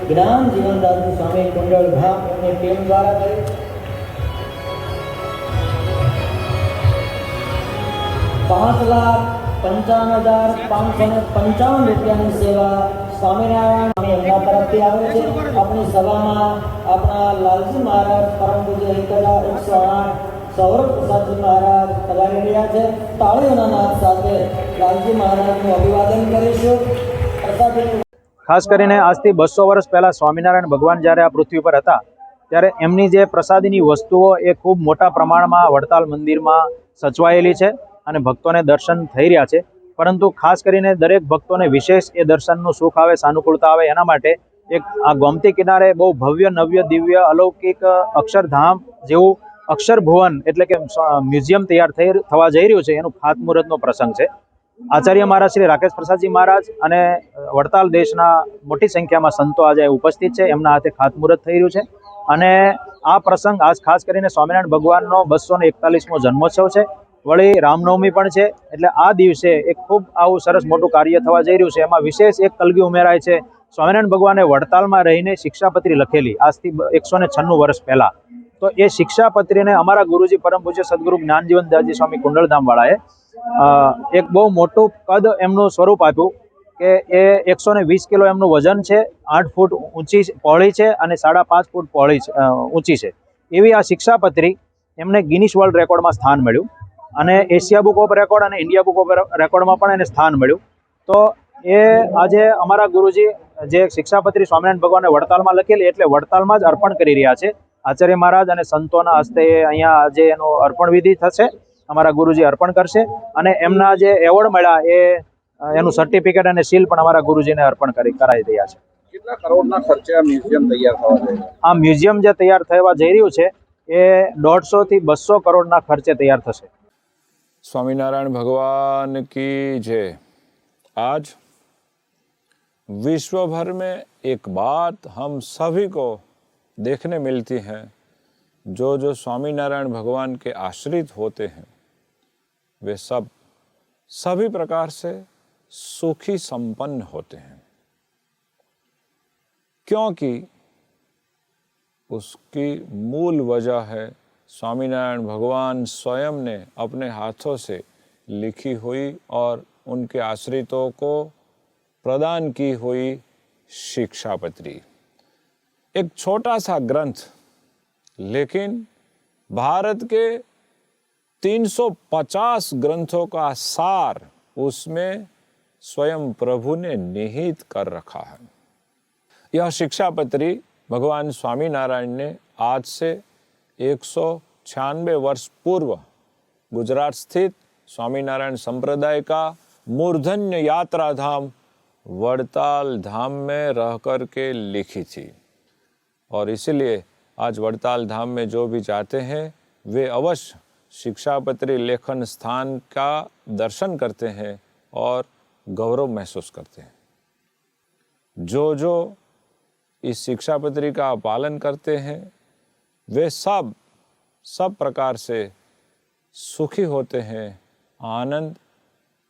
જ્ઞાન જીવનદાસજી સ્વામી કુંડળ ધામ એમની ટીમ દ્વારા થઈ 5,55,555 રૂપિયાની સેવા સ્વામિનારાયણ એમના તરફથી આવે છે। આપણી સભામાં આપણા લાલજી મહારાજ પરમ પૂજ્ય 1,108 સૌરભ પ્રસાદજી મહારાજ પધારી રહ્યા છે। તાળીઓના નાદ સાથે લાલજી મહારાજનું અભિવાદન કરીશું। પ્રસાદીનું ખાસ કરીને આજથી 200 વર્ષ પહેલાં સ્વામિનારાયણ ભગવાન જ્યારે આ પૃથ્વી પર હતા ત્યારે એમની જે પ્રસાદીની વસ્તુઓ એ ખૂબ મોટા પ્રમાણમાં વડતાલ મંદિરમાં સચવાયેલી છે અને ભક્તોને દર્શન થઈ રહ્યા છે। પરંતુ ખાસ કરીને દરેક ભક્તોને વિશેષ એ દર્શનનું સુખ આવે, સાનુકૂળતા આવે એના માટે એક આ ગોમતી કિનારે બહુ ભવ્ય, નવ્ય, દિવ્ય, અલૌકિક અક્ષરધામ જેવું અક્ષર ભુવન એટલે કે મ્યુઝિયમ તૈયાર થવા જઈ રહ્યું છે। એનું ખાતમુહૂર્તનો પ્રસંગ છે। આચાર્ય મહારાજ શ્રી રાકેશ પ્રસાદજી મહારાજ અને વડતાલ દેશના મોટી સંખ્યામાં સંતો આજે ઉપસ્થિત છે। એમના હાથે ખાતમુહૂર્ત થઈ રહ્યું છે અને આ પ્રસંગ આજ ખાસ કરીને સ્વામિનારાયણ ભગવાનનો 241મો જન્મોત્સવ છે, વળી રામનવમી પણ છે। એટલે આ દિવસે એક ખૂબ આવું સરસ મોટું કાર્ય થવા જઈ રહ્યું છે। એમાં વિશેષ એક કલગી ઉમેરાય છે। સ્વામિનારાયણ ભગવાને વડતાલમાં રહીને શિક્ષાપત્રી લખેલી આજથી 196 વર્ષ પહેલાં। તો એ શિક્ષાપત્રીને અમારા ગુરુજી પરમ પૂજ્ય સદગુરુ જ્ઞાનજીવનદાસજી સ્વામી કુંડળધામવાળાએ એક બહુ મોટું કદ એમનું સ્વરૂપ આપ્યું કે એ 120 કિલો એમનું વજન છે, 8 ફૂટ ઊંચી પહોળી છે અને 5.5 ફૂટ ઊંચી છે। એવી આ શિક્ષાપત્રી એમને ગિનિસ વર્લ્ડ રેકોર્ડમાં સ્થાન મળ્યું અને એશિયા બુક ઓફ રેકોર્ડ અને ઇન્ડિયા બુક ઓફ રેકોર્ડમાં પણ એને સ્થાન મળ્યું। તો એ આજે અમારા ગુરુજી જે શિક્ષાપત્રી સ્વામિનારાયણ ભગવાને વડતાલમાં લખેલી એટલે વડતાલમાં જ અર્પણ કરી રહ્યા છે। આચાર્ય મહારાજ અને સંતોના હસ્તે અહીંયા આજે એનું અર્પણ વિધિ થશે। અમારા ગુરુજી અર્પણ કરશે અને એમના જે એવોર્ડ મળ્યા એનું સર્ટિફિકેટ અને સીલ પણ અમારા ગુરુજીને અર્પણ કરાવી રહ્યા છે। કેટલા કરોડના ખર્ચે આ મ્યુઝિયમ તૈયાર થવા જઈ રહ્યું છે? આ મ્યુઝિયમ જે તૈયાર થવા જઈ રહ્યું છે એ 150 થી 200 કરોડના ખર્ચે તૈયાર થશે। स्वामीनारायण भगवान की जय। आज विश्व भर में एक बात हम सभी को देखने मिलती है, जो स्वामीनारायण भगवान के आश्रित होते हैं वे सभी प्रकार से सुखी संपन्न होते हैं, क्योंकि उसकी मूल वजह है स्वामीनारायण भगवान स्वयं ने अपने हाथों से लिखी हुई और उनके आश्रितों को प्रदान की हुई शिक्षापत्री। एक छोटा सा ग्रंथ, लेकिन भारत के 350 ग्रंथों का सार उसमें स्वयं प्रभु ने निहित कर रखा है। यह शिक्षापत्री भगवान स्वामीनारायण ने आज से 196 वर्ष पूर्व गुजरात स्थित स्वामीनारायण संप्रदाय का मूर्धन्य यात्रा धाम वड़ताल धाम में रह कर के लिखी थी और इसलिए आज वड़ताल धाम में जो भी जाते हैं वे अवश्य शिक्षापत्री लेखन स्थान का दर्शन करते हैं और गौरव महसूस करते हैं। जो इस शिक्षापत्री का पालन करते हैं वे सब प्रकार से सुखी होते हैं, आनंद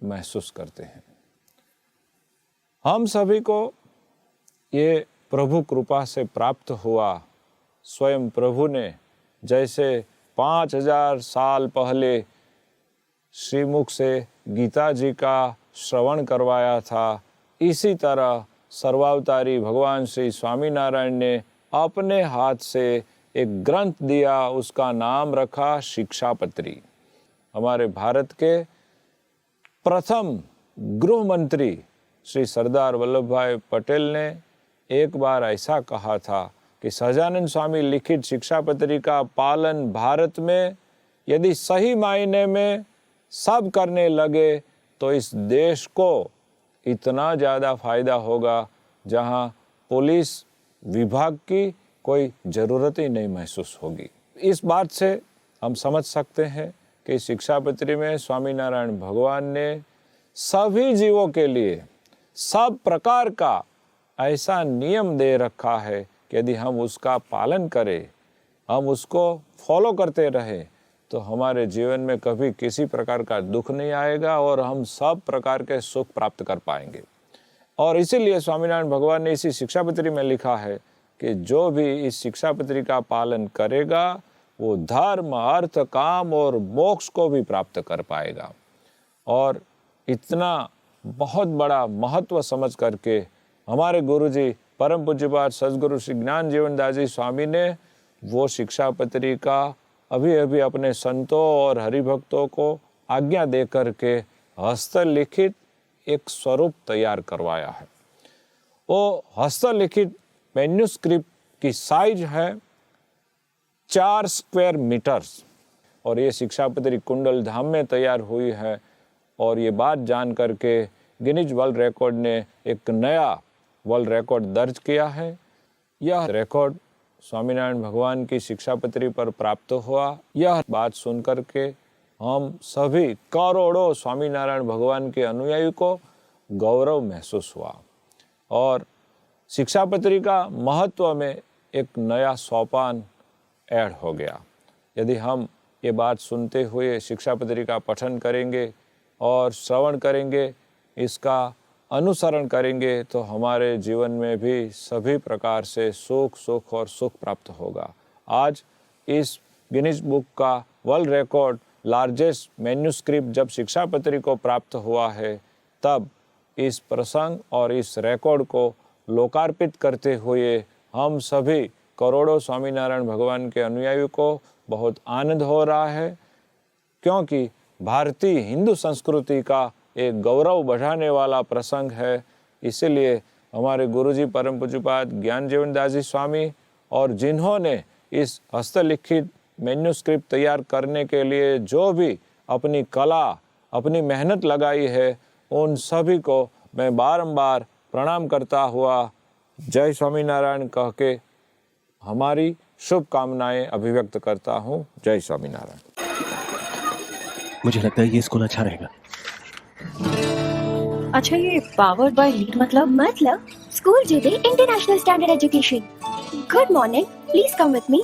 महसूस करते हैं। हम सभी को ये प्रभु कृपा से प्राप्त हुआ। स्वयं प्रभु ने जैसे 5000 साल पहले श्रीमुख से गीता जी का श्रवण करवाया था, इसी तरह सर्वावतारी भगवान श्री स्वामीनारायण ने अपने हाथ से एक ग्रंथ दिया, उसका नाम रखा शिक्षापत्री। हमारे भारत के प्रथम गृह मंत्री श्री सरदार वल्लभ भाई पटेल ने एक बार ऐसा कहा था कि सहजानंद स्वामी लिखित शिक्षापत्री का पालन भारत में यदि सही मायने में सब करने लगे तो इस देश को इतना ज़्यादा फायदा होगा जहां पुलिस विभाग की कोई ज़रूरत ही नहीं महसूस होगी। इस बात से हम समझ सकते हैं कि शिक्षापत्री में स्वामीनारायण भगवान ने सभी जीवों के लिए सब प्रकार का ऐसा नियम दे रखा है कि यदि हम उसका पालन करें, हम उसको फॉलो करते रहें तो हमारे जीवन में कभी किसी प्रकार का दुख नहीं आएगा और हम सब प्रकार के सुख प्राप्त कर पाएंगे। और इसीलिए स्वामीनारायण भगवान ने इसी शिक्षापत्री में लिखा है कि जो भी इस शिक्षापत्री का पालन करेगा वो धर्म, अर्थ, काम और मोक्ष को भी प्राप्त कर पाएगा। और इतना बहुत बड़ा महत्व समझ करके हमारे गुरुजी परम पूज्यपाद सद्गुरु श्री ज्ञान जीवन दास जी स्वामी ने वो शिक्षापत्री का अभी अभी अपने संतों और हरिभक्तों को आज्ञा दे करके हस्तलिखित एक स्वरूप तैयार करवाया है। वो हस्तलिखित मैन्युस्क्रिप्ट की साइज है 4 स्क्वायर मीटर्स और ये शिक्षापत्री कुंडल धाम में तैयार हुई है। और ये बात जान करके गिनीज वर्ल्ड रिकॉर्ड ने एक नया वर्ल्ड रिकॉर्ड दर्ज किया है। यह रिकॉर्ड स्वामीनारायण भगवान की शिक्षापत्री पर प्राप्त हुआ। यह बात सुन करके हम सभी करोड़ों स्वामीनारायण भगवान के अनुयायी को गौरव महसूस हुआ और शिक्षापत्री का महत्व में एक नया सोपान ऐड हो गया। यदि हम ये बात सुनते हुए शिक्षापत्री का पठन करेंगे और श्रवण करेंगे, इसका अनुसरण करेंगे तो हमारे जीवन में भी सभी प्रकार से सुख और सुख प्राप्त होगा। आज इस गिनीज बुक का वर्ल्ड रिकॉर्ड लार्जेस्ट मैन्युस्क्रिप्ट जब शिक्षापत्री को प्राप्त हुआ है, तब इस प्रसंग और इस रिकॉर्ड को लोकार्पित करते हुए हम सभी करोड़ों स्वामीनारायण भगवान के अनुयायियों को बहुत आनंद हो रहा है, क्योंकि भारतीय हिंदू संस्कृति का एक गौरव बढ़ाने वाला प्रसंग है। इसीलिए हमारे गुरुजी परम पूज्यपाद ज्ञान जीवन दास जी स्वामी और जिन्होंने इस हस्तलिखित मैन्युस्क्रिप्ट तैयार करने के लिए जो भी अपनी कला, अपनी मेहनत लगाई है, उन सभी को मैं बारंबार प्रणाम करता हुआ जय स्वामीनारायण कह के हमारी शुभकामनाएं अभिव्यक्त करता हूँ। जय स्वामीनारायण। मुझे लगता है ये स्कूल अच्छा रहेगा। अच्छा, ये पावर्ड बाय लीड मतलब स्कूल जीते international standard education. Good morning, please come with me.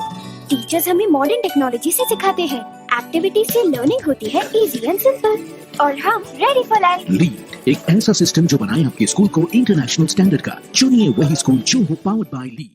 Teachers हमें मॉडर्न टेक्नोलॉजी से सिखाते हैं, एक्टिविटी से लर्निंग होती है इजी एंड सिंपल, और हम रेडी फॉर लाइफ। लीड एक ऐसा सिस्टम जो बनाए आपके स्कूल को इंटरनेशनल स्टैंडर्ड का। चुनिए वही स्कूल जो हो पावर्ड बाय लीड।